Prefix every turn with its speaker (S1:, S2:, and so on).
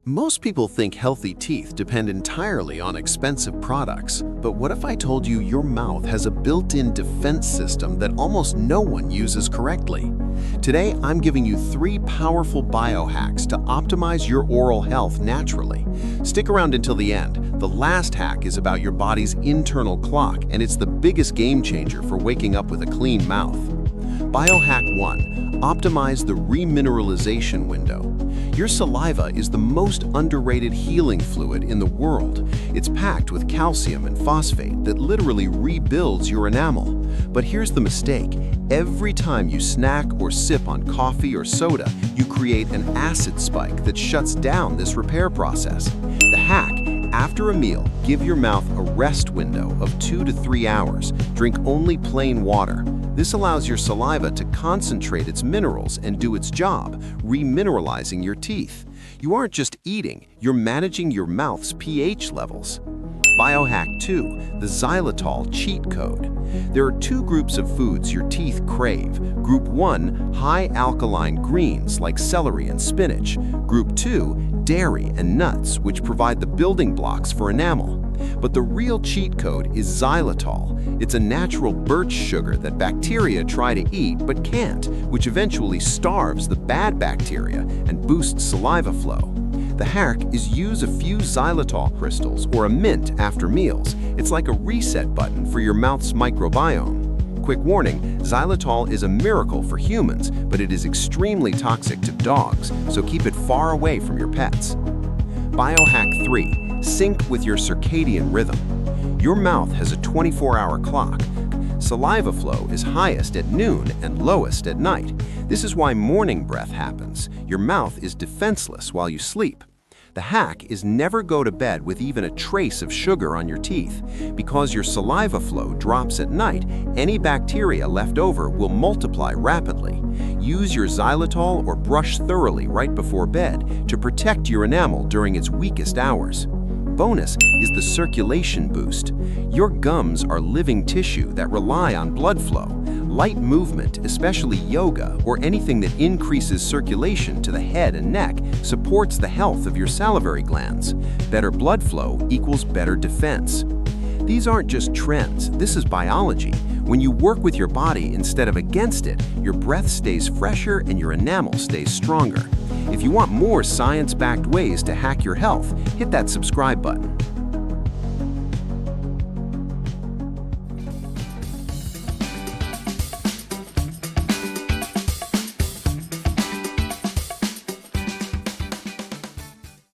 S1: Most people think healthy teeth depend entirely on expensive products, but what if I told you your mouth has a built-in defense system that almost no one uses correctly? Today, I'm giving you 3 powerful biohacks to optimize your oral health naturally. Stick around until the end. The last hack is about your body's internal clock, and it's the biggest game changer for waking up with a clean mouth. Biohack 1. Optimize the remineralization window. Your saliva is the most underrated healing fluid in the world. It's packed with calcium and phosphate that literally rebuilds your enamel. But here's the mistake. Every time you snack or sip on coffee or soda, you create an acid spike that shuts down this repair process. The hack: after a meal, give your mouth a rest window of 2 to 3 hours. Drink only plain water. This allows your saliva to concentrate its minerals and do its job, remineralizing your teeth. You aren't just eating, you're managing your mouth's pH levels. Biohack 2. The Xylitol cheat code. There are 2 groups of foods your teeth crave. Group 1, high alkaline greens like celery and spinach. Group 2, dairy and nuts, which provide the building blocks for enamel. But the real cheat code is xylitol. It's a natural birch sugar that bacteria try to eat but can't, which eventually starves the bad bacteria and boosts saliva flow. The hack is use a few xylitol crystals or a mint after meals. It's like a reset button for your mouth's microbiome. Quick warning, xylitol is a miracle for humans, but it is extremely toxic to dogs, so keep it far away from your pets. Biohack 3. Sync with your circadian rhythm. Your mouth has a 24-hour clock. Saliva flow is highest at noon and lowest at night. This is why morning breath happens. Your mouth is defenseless while you sleep. The hack is never go to bed with even a trace of sugar on your teeth. Because your saliva flow drops at night, any bacteria left over will multiply rapidly. Use your xylitol or brush thoroughly right before bed to protect your enamel during its weakest hours. Bonus is the circulation boost. Your gums are living tissue that rely on blood flow. Light movement, especially yoga or anything that increases circulation to the head and neck, supports the health of your salivary glands. Better blood flow equals better defense. These aren't just trends, this is biology. When you work with your body instead of against it, your breath stays fresher and your enamel stays stronger. If you want more science-backed ways to hack your health, hit that subscribe button.